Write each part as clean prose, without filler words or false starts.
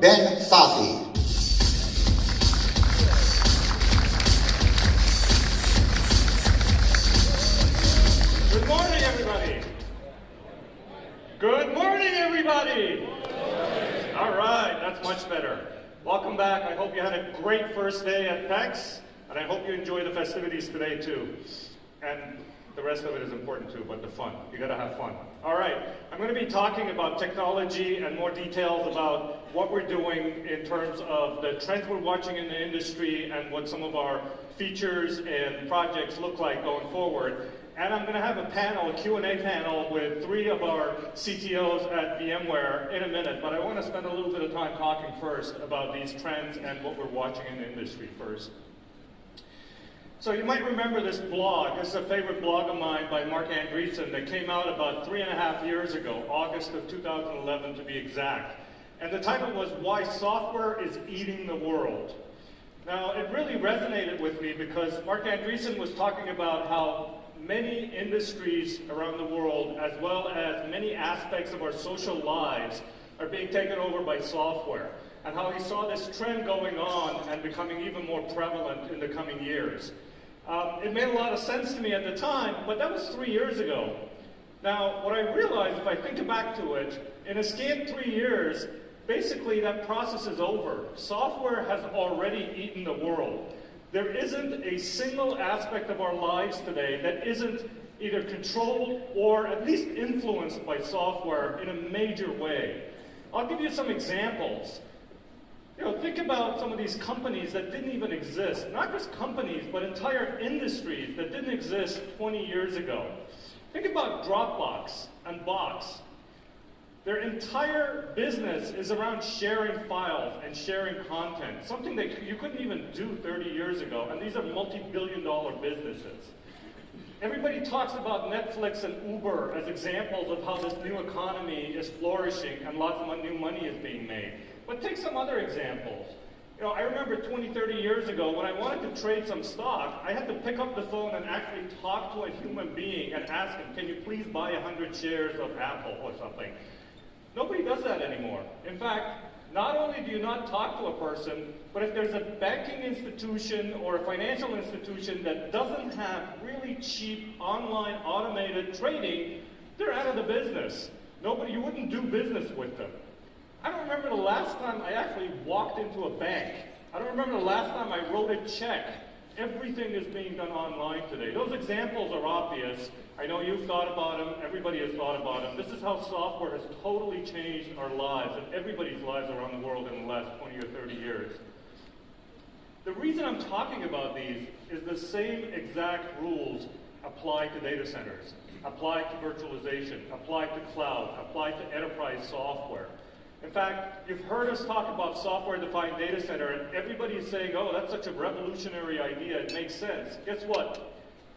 then Fatih. Good morning, everybody. Good morning, everybody. All right, that's much better. Welcome back. I hope you had a great first day at PEX, and I hope you enjoy the festivities today too. And the rest of it is important too, but the fun. You gotta have fun. All right, I'm gonna be talking about technology and more details about what we're doing in terms of the trends we're watching in the industry and what some of our features and projects look like going forward. And I'm gonna have a panel, a Q&A panel with 3 of our CTOs at VMware in a minute, but I wanna spend a little bit of time talking first about these trends and what we're watching in the industry first. So you might remember this blog. This is a favorite blog of mine by Mark Andreessen that came out about 3.5 years ago, August of 2011 to be exact. And the title was Why Software is Eating the World. Now, it really resonated with me because Mark Andreessen was talking about how many industries around the world, as well as many aspects of our social lives, are being taken over by software, and how he saw this trend going on and becoming even more prevalent in the coming years. It made a lot of sense to me at the time, but that was 3 years ago. Now, what I realized, if I think back to it, in a scant 3 years, basically that process is over. Software has already eaten the world. There isn't a single aspect of our lives today that isn't either controlled or at least influenced by software in a major way. I'll give you some examples. Think about some of these companies that didn't even exist. Not just companies, but entire industries that didn't exist 20 years ago. Think about Dropbox and Box. Their entire business is around sharing files and sharing content, something that you couldn't even do 30 years ago, and these are multi-billion-dollar businesses. Everybody talks about Netflix and Uber as examples of how this new economy is flourishing and lots of new money is being made. But take some other examples. I remember 20, 30 years ago when I wanted to trade some stock, I had to pick up the phone and actually talk to a human being and ask him, can you please buy 100 shares of Apple or something? Nobody does that anymore. In fact, not only do you not talk to a person, but if there's a banking institution or a financial institution that doesn't have really cheap online automated trading, they're out of the business. You wouldn't do business with them. I don't remember the last time I actually walked into a bank. I don't remember the last time I wrote a check. Everything is being done online today. Those examples are obvious. I know you've thought about them. Everybody has thought about them. This is how software has totally changed our lives and everybody's lives around the world in the last 20 or 30 years. The reason I'm talking about these is the same exact rules apply to data centers, apply to virtualization, apply to cloud, apply to enterprise software. In fact, you've heard us talk about software-defined data center, and everybody is saying, oh, that's such a revolutionary idea, it makes sense. Guess what?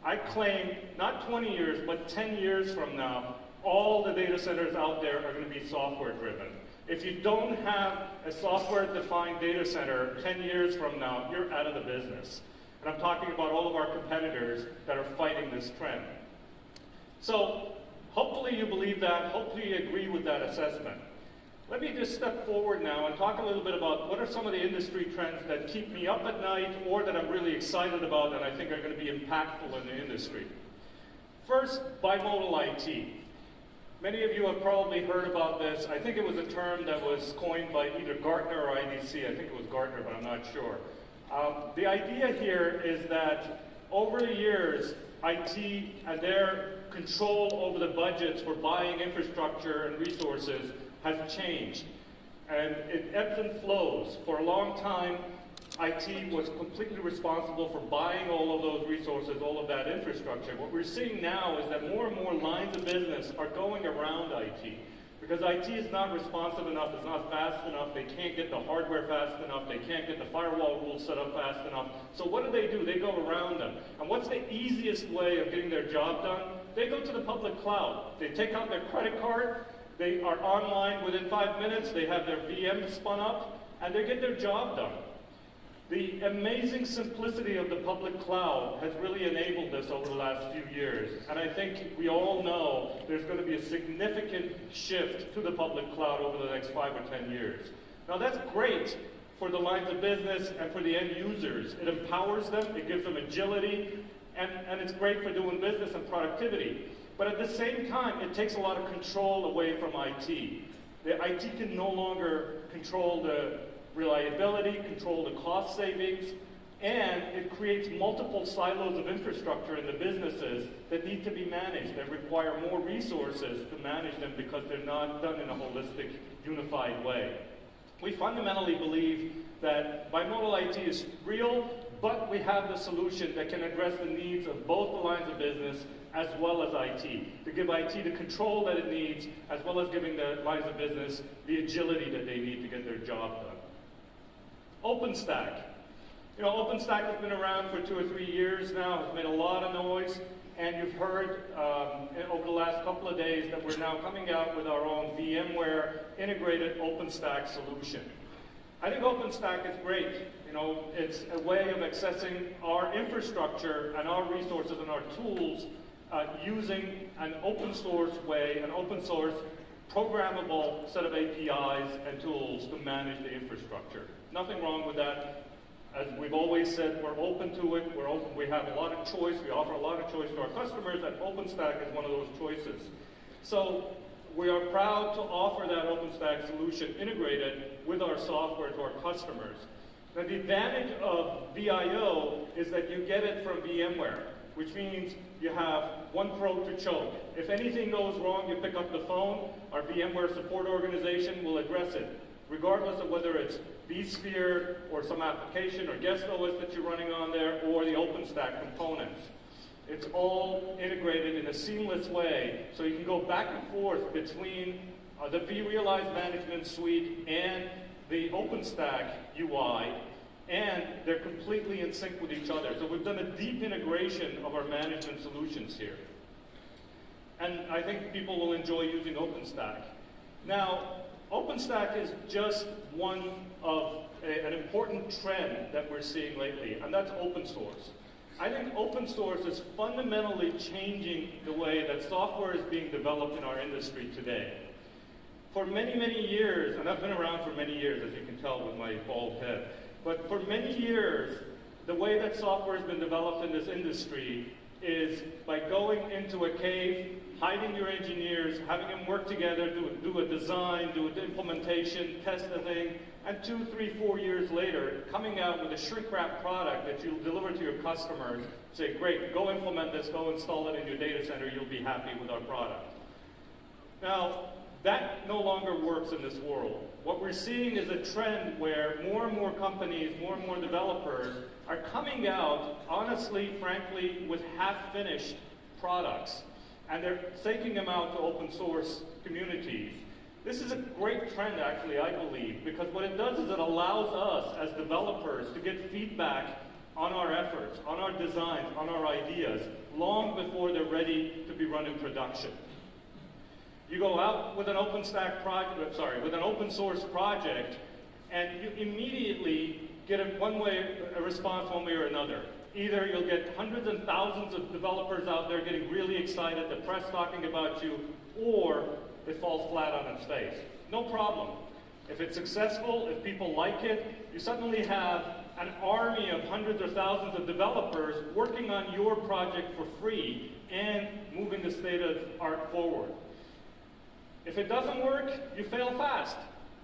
I claim, not 20 years, but 10 years from now, all the data centers out there are going to be software-driven. If you don't have a software-defined data center 10 years from now, you're out of the business. And I'm talking about all of our competitors that are fighting this trend. So, hopefully you believe that, hopefully you agree with that assessment. Let me just step forward now and talk a little bit about what are some of the industry trends that keep me up at night or that I'm really excited about and I think are going to be impactful in the industry. First, bimodal IT. Many of you have probably heard about this. I think it was a term that was coined by either Gartner or IDC. I think it was Gartner, but I'm not sure. The idea here is that over the years, IT and their control over the budgets for buying infrastructure and resources has changed, and it ebbs and flows. For a long time, IT was completely responsible for buying all of those resources, all of that infrastructure. What we're seeing now is that more and more lines of business are going around IT, because IT is not responsive enough, it's not fast enough, they can't get the hardware fast enough, they can't get the firewall rules set up fast enough. So what do? They go around them. And what's the easiest way of getting their job done? They go to the public cloud. They take out their credit card, they are online within 5 minutes, they have their VM spun up, and they get their job done. The amazing simplicity of the public cloud has really enabled this over the last few years. And I think we all know there's going to be a significant shift to the public cloud over the next 5 or 10 years. Now that's great for the lines of business and for the end users. It empowers them, it gives them agility, and it's great for doing business and productivity. But at the same time, it takes a lot of control away from IT. The IT can no longer control the reliability, control the cost savings, and it creates multiple silos of infrastructure in the businesses that need to be managed, that require more resources to manage them because they're not done in a holistic, unified way. We fundamentally believe that bimodal IT is real, but we have the solution that can address the needs of both the lines of business as well as IT, to give IT the control that it needs, as well as giving the lines of business the agility that they need to get their job done. OpenStack. You know, OpenStack has been around for 2 or 3 years now, has made a lot of noise, and you've heard over the last couple of days that we're now coming out with our own VMware integrated OpenStack solution. I think OpenStack is great. You know, it's a way of accessing our infrastructure and our resources and our tools using an open source way, an open source programmable set of APIs and tools to manage the infrastructure. Nothing wrong with that. As we've always said, we're open to it. We're open. We have a lot of choice. We offer a lot of choice to our customers, and OpenStack is one of those choices. So we are proud to offer that OpenStack solution integrated with our software to our customers. Now, the advantage of VIO is that you get it from VMware, which means you have one throat to choke. If anything goes wrong, you pick up the phone. Our VMware support organization will address it, regardless of whether it's vSphere or some application or guest OS that you're running on there or the OpenStack components. It's all integrated in a seamless way, so you can go back and forth between the vRealize management suite and the OpenStack UI, and they're completely in sync with each other. So we've done a deep integration of our management solutions here. And I think people will enjoy using OpenStack. Now, OpenStack is just one of an important trend that we're seeing lately, and that's open source. I think open source is fundamentally changing the way that software is being developed in our industry today. For many, many years, and I've been around for many years, as you can tell with my bald head, but for many years, the way that software has been developed in this industry is by going into a cave, hiding your engineers, having them work together, do a design, do an implementation, test the thing, and 2, 3, 4 years later, coming out with a shrink-wrap product that you'll deliver to your customers, say, great, go implement this, go install it in your data center, you'll be happy with our product. Now, that no longer works in this world. What we're seeing is a trend where more and more companies, more and more developers are coming out, honestly, frankly, with half-finished products. And they're taking them out to open source communities. This is a great trend, actually, I believe, because what it does is it allows us as developers to get feedback on our efforts, on our designs, on our ideas, long before they're ready to be run in production. You go out with an OpenStack project, with an open source project, and you immediately get a response one way or another. Either you'll get hundreds and thousands of developers out there getting really excited, the press talking about you, or it falls flat on its face. No problem. If it's successful, if people like it, you suddenly have an army of hundreds or thousands of developers working on your project for free and moving the state of art forward. If it doesn't work, you fail fast.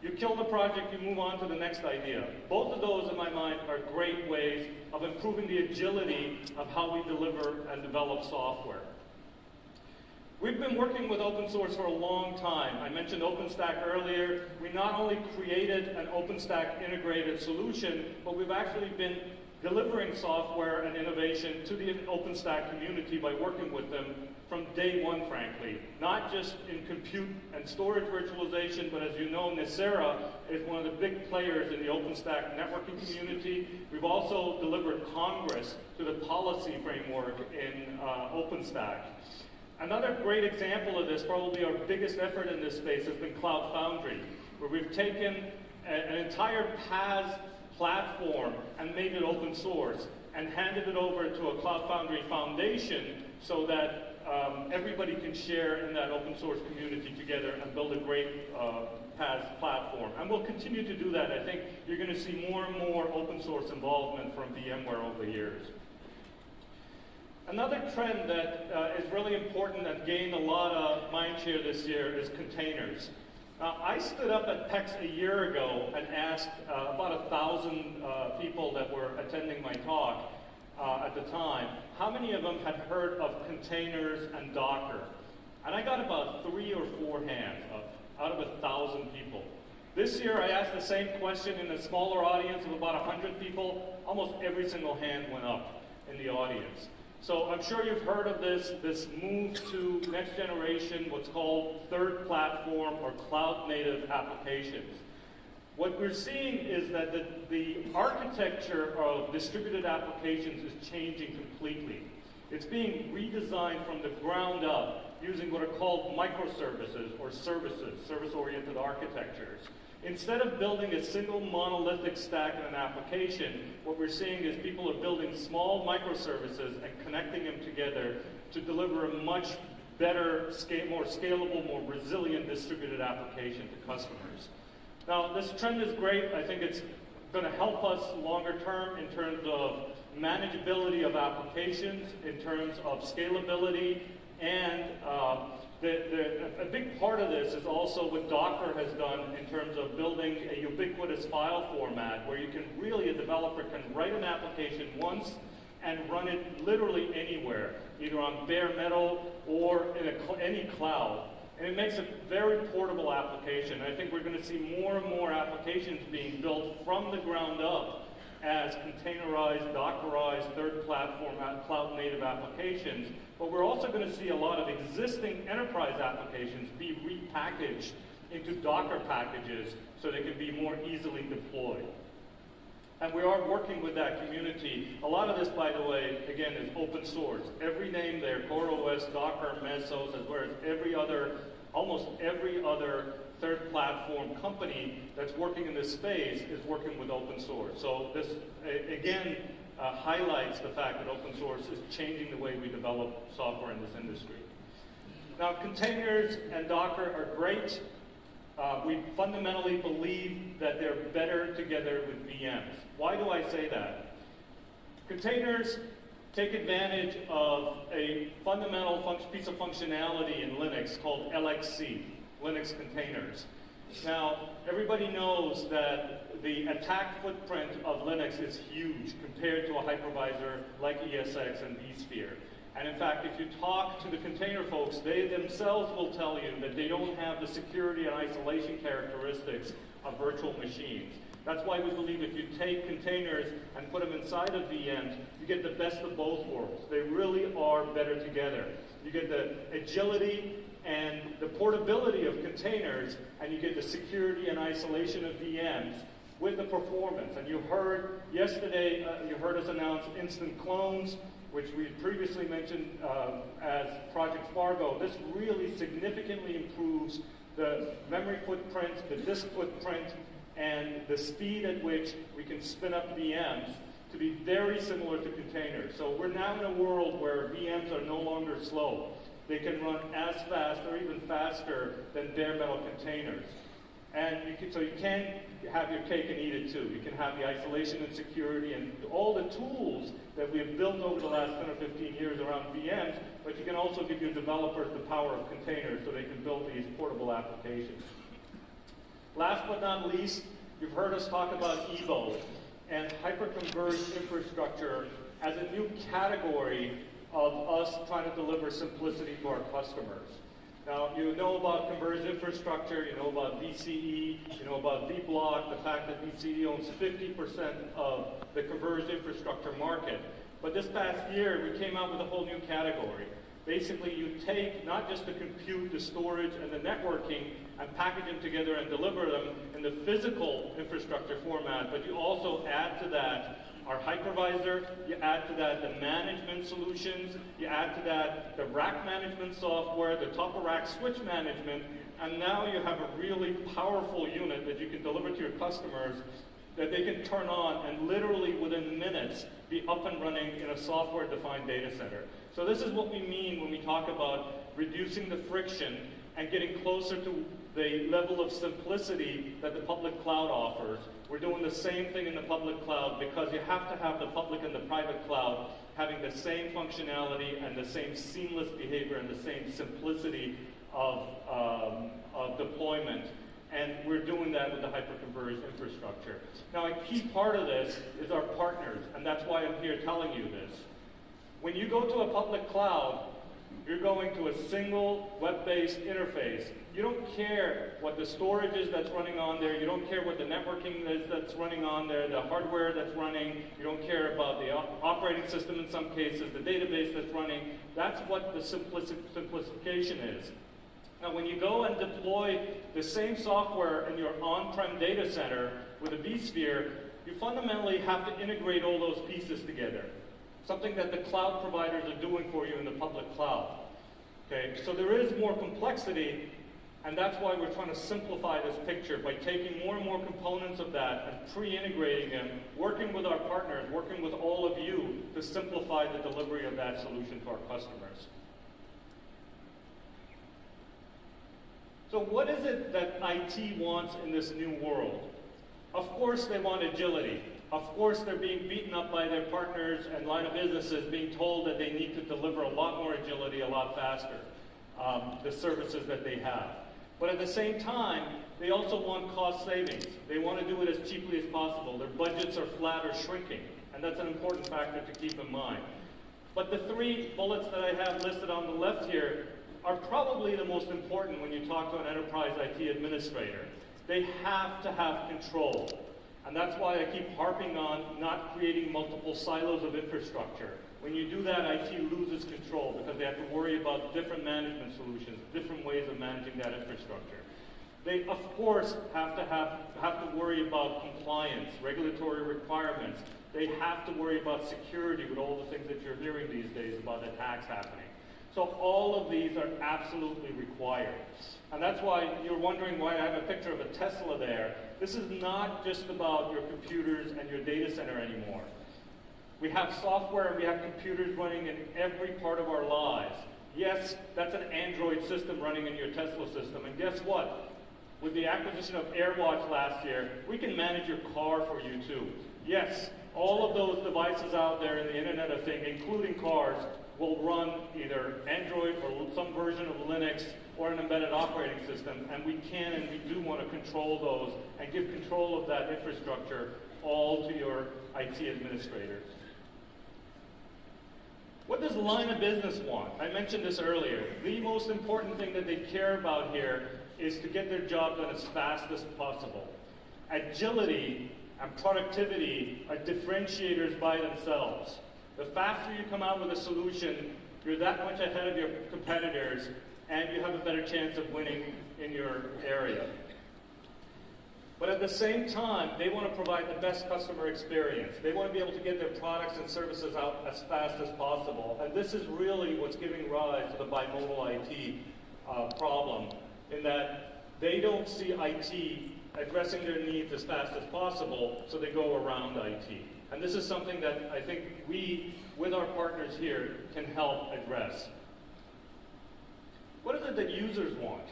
You kill the project, you move on to the next idea. Both of those, in my mind, are great ways of improving the agility of how we deliver and develop software. We've been working with open source for a long time. I mentioned OpenStack earlier. We not only created an OpenStack integrated solution, but we've actually been delivering software and innovation to the OpenStack community by working with them from day one, frankly. Not just in compute and storage virtualization, but as you know, Nicira is one of the big players in the OpenStack networking community. We've also delivered Congress to the policy framework in OpenStack. Another great example of this, probably our biggest effort in this space, has been Cloud Foundry, where we've taken an entire PaaS platform and made it open source and handed it over to a Cloud Foundry Foundation so that everybody can share in that open source community together and build a great PaaS platform. And we'll continue to do that. I think you're going to see more and more open source involvement from VMware over the years. Another trend that is really important and gained a lot of mind share this year is containers. I stood up at PEX a year ago and asked about 1,000 people that were attending my talk at the time, how many of them had heard of containers and Docker? And I got about 3 or 4 hands out of 1,000 people. This year I asked the same question in a smaller audience of about 100 people. Almost every single hand went up in the audience. So I'm sure you've heard of this move to next generation, what's called third platform or cloud native applications. What we're seeing is that the architecture of distributed applications is changing completely. It's being redesigned from the ground up using what are called microservices or services, service-oriented architectures. Instead of building a single monolithic stack in an application, what we're seeing is people are building small microservices and connecting them together to deliver a much better, more scalable, more resilient distributed application to customers. Now, this trend is great. I think it's going to help us longer term in terms of manageability of applications, in terms of scalability, and a big part of this is also what Docker has done in terms of building a ubiquitous file format where you can really, a developer can write an application once and run it literally anywhere, either on bare metal or in any cloud. And it makes a very portable application. I think we're going to see more and more applications being built from the ground up as containerized, Dockerized, third platform, cloud-native applications. But we're also going to see a lot of existing enterprise applications be repackaged into Docker packages so they can be more easily deployed. And we are working with that community. A lot of this, by the way, again, is open source. Every name there, CoreOS, Docker, Mesos, as well as almost every other third platform company that's working in this space is working with open source. So this, again, highlights the fact that open source is changing the way we develop software in this industry. Now, containers and Docker are great. We fundamentally believe that they're better together with VMs. Why do I say that? Containers take advantage of a fundamental piece of functionality in Linux called LXC, Linux containers. Now, everybody knows that the attack footprint of Linux is huge compared to a hypervisor like ESX and vSphere. And in fact, if you talk to the container folks, they themselves will tell you that they don't have the security and isolation characteristics of virtual machines. That's why we believe if you take containers and put them inside of VMs, you get the best of both worlds. They really are better together. You get the agility and the portability of containers, and you get the security and isolation of VMs with the performance. And you heard yesterday, you heard us announce instant clones, which we previously mentioned as Project Fargo. This really significantly improves the memory footprint, the disk footprint, and the speed at which we can spin up VMs to be very similar to containers. So we're now in a world where VMs are no longer slow. They can run as fast or even faster than bare metal containers. And so you can have your cake and eat it too. You can have the isolation and security and all the tools that we have built over the last 10 or 15 years around VMs, but you can also give your developers the power of containers so they can build these portable applications. Last but not least, you've heard us talk about EVO and hyper-converged infrastructure as a new category of us trying to deliver simplicity to our customers. Now, you know about converged infrastructure, you know about VCE, you know about vBlock, the fact that VCE owns 50% of the converged infrastructure market. But this past year, we came out with a whole new category. Basically, you take not just the compute, the storage, and the networking, and package them together and deliver them in the physical infrastructure format, but you also add to that our hypervisor, you add to that the management solutions, you add to that the rack management software, the top-of-rack switch management, and now you have a really powerful unit that you can deliver to your customers that they can turn on and literally within minutes be up and running in a software-defined data center. So this is what we mean when we talk about reducing the friction and getting closer to the level of simplicity that the public cloud offers. We're doing the same thing in the public cloud because you have to have the public and the private cloud having the same functionality and the same seamless behavior and the same simplicity of deployment. And we're doing that with the hyperconverged infrastructure. Now, a key part of this is our partners, and that's why I'm here telling you this. When you go to a public cloud, you're going to a single web-based interface. You don't care what the storage is that's running on there. You don't care what the networking is that's running on there, the hardware that's running. You don't care about the operating system in some cases, the database that's running. That's what the simplification is. Now, when you go and deploy the same software in your on-prem data center with a vSphere, you fundamentally have to integrate all those pieces together. Something that the cloud providers are doing for you in the public cloud. Okay, so there is more complexity, and that's why we're trying to simplify this picture by taking more and more components of that and pre-integrating them, working with our partners, working with all of you to simplify the delivery of that solution to our customers. So what is it that IT wants in this new world? Of course they want agility. Of course they're being beaten up by their partners and line of businesses being told that they need to deliver a lot more agility a lot faster, the services that they have. But at the same time, they also want cost savings. They want to do it as cheaply as possible. Their budgets are flat or shrinking, and that's an important factor to keep in mind. But the three bullets that I have listed on the left here are probably the most important when you talk to an enterprise IT administrator. They have to have control. And that's why I keep harping on not creating multiple silos of infrastructure. When you do that, IT loses control because they have to worry about different management solutions, different ways of managing that infrastructure. They, of course, have to worry about compliance, regulatory requirements. They have to worry about security with all the things that you're hearing these days about attacks happening. So all of these are absolutely required. And that's why you're wondering why I have a picture of a Tesla there. This is not just about your computers and your data center anymore. We have software and we have computers running in every part of our lives. Yes, that's an Android system running in your Tesla system. And guess what? With the acquisition of AirWatch last year, we can manage your car for you too. Yes, all of those devices out there in the Internet of Things, including cars, will run either Android or some version of Linux or an embedded operating system, and we can and we do want to control those and give control of that infrastructure all to your IT administrators. What does line of business want? I mentioned this earlier. The most important thing that they care about here is to get their job done as fast as possible. Agility and productivity are differentiators by themselves. The faster you come out with a solution, you're that much ahead of your competitors, and you have a better chance of winning in your area. But at the same time, they want to provide the best customer experience. They want to be able to get their products and services out as fast as possible. And this is really what's giving rise to the bimodal IT problem, in that they don't see IT addressing their needs as fast as possible, so they go around IT. And this is something that I think we, with our partners here, can help address. What is it that users want?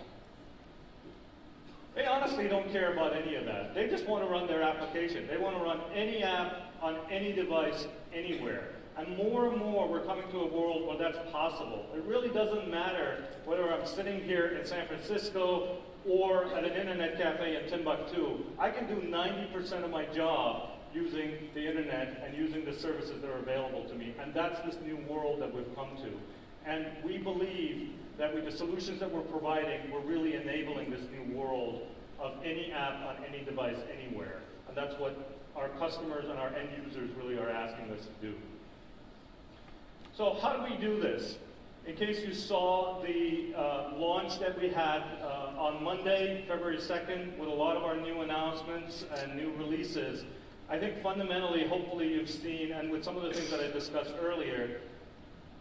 They honestly don't care about any of that. They just want to run their application. They want to run any app on any device, anywhere. And more, we're coming to a world where that's possible. It really doesn't matter whether I'm sitting here in San Francisco or at an internet cafe in Timbuktu. I can do 90% of my job using the internet and using the services that are available to me. And that's this new world that we've come to. And we believe that with the solutions that we're providing, we're really enabling this new world of any app on any device anywhere. And that's what our customers and our end users really are asking us to do. So how do we do this? In case you saw the launch that we had on Monday, February 2nd, with a lot of our new announcements and new releases, I think fundamentally, hopefully you've seen, and with some of the things that I discussed earlier,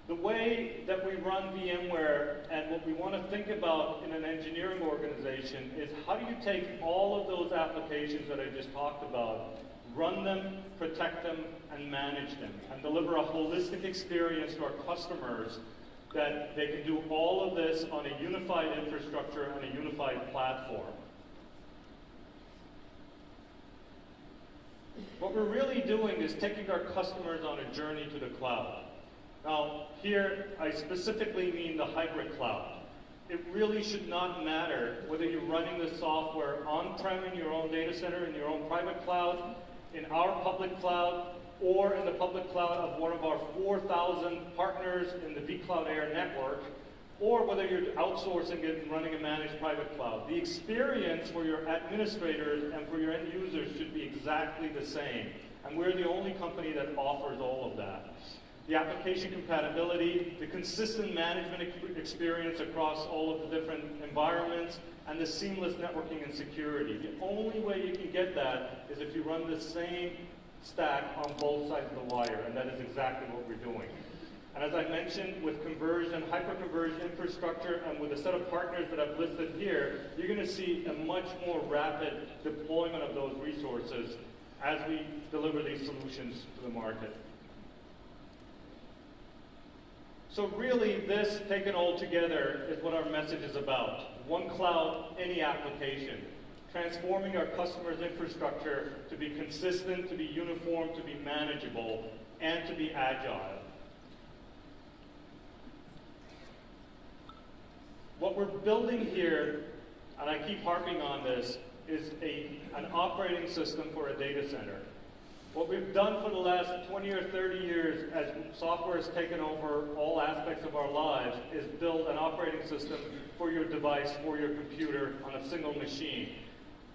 the way that we run VMware and what we want to think about in an engineering organization is how do you take all of those applications that I just talked about, run them, protect them, and manage them, and deliver a holistic experience to our customers that they can do all of this on a unified infrastructure, on a unified platform. What we're really doing is taking our customers on a journey to the cloud. Now, here I specifically mean the hybrid cloud. It really should not matter whether you're running the software on-prem in your own data center, in your own private cloud, in our public cloud, or in the public cloud of one of our 4,000 partners in the vCloud Air network, or whether you're outsourcing it and running a managed private cloud. The experience for your administrators and for your end users should be exactly the same. And we're the only company that offers all of that. The application compatibility, the consistent management experience across all of the different environments, and the seamless networking and security. The only way you can get that is if you run the same stack on both sides of the wire, and that is exactly what we're doing. And as I mentioned, with conversion, hyper-converged infrastructure, and with a set of partners that I've listed here, you're going to see a much more rapid deployment of those resources as we deliver these solutions to the market. So really, this, taken all together, is what our message is about. One cloud, any application. Transforming our customers' infrastructure to be consistent, to be uniform, to be manageable, and to be agile. What we're building here, and I keep harping on this, is an operating system for a data center. What we've done for the last 20 or 30 years as software has taken over all aspects of our lives is build an operating system for your device, for your computer, on a single machine.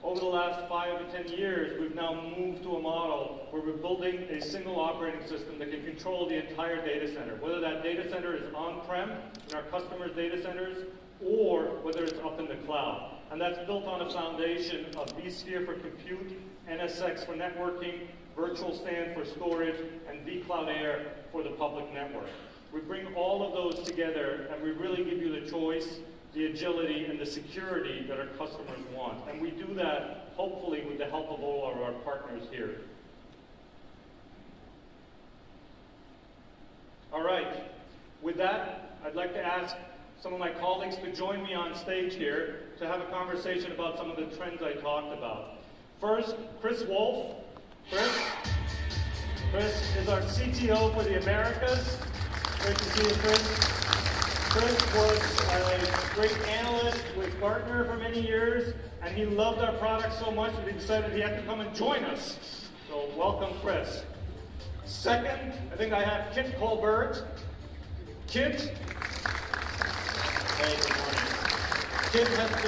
Over the last 5 to 10 years, we've now moved to a model where we're building a single operating system that can control the entire data center, whether that data center is on-prem in our customers' data centers, or whether it's up in the cloud. And that's built on a foundation of vSphere for compute, NSX for networking, Virtual SAN for storage, and vCloud Air for the public network. We bring all of those together, and we really give you the choice, the agility, and the security that our customers want. And we do that, hopefully, with the help of all of our partners here. All right. With that, I'd like to ask some of my colleagues to join me on stage here to have a conversation about some of the trends I talked about. First, Chris Wolf. Chris is our CTO for the Americas. Great to see you, Chris. Chris was a great analyst with Gartner for many years, and he loved our product so much that he decided he had to come and join us. So welcome, Chris. Second, I think I have Kit Colbert. Kit. Hey, good morning. Kit has been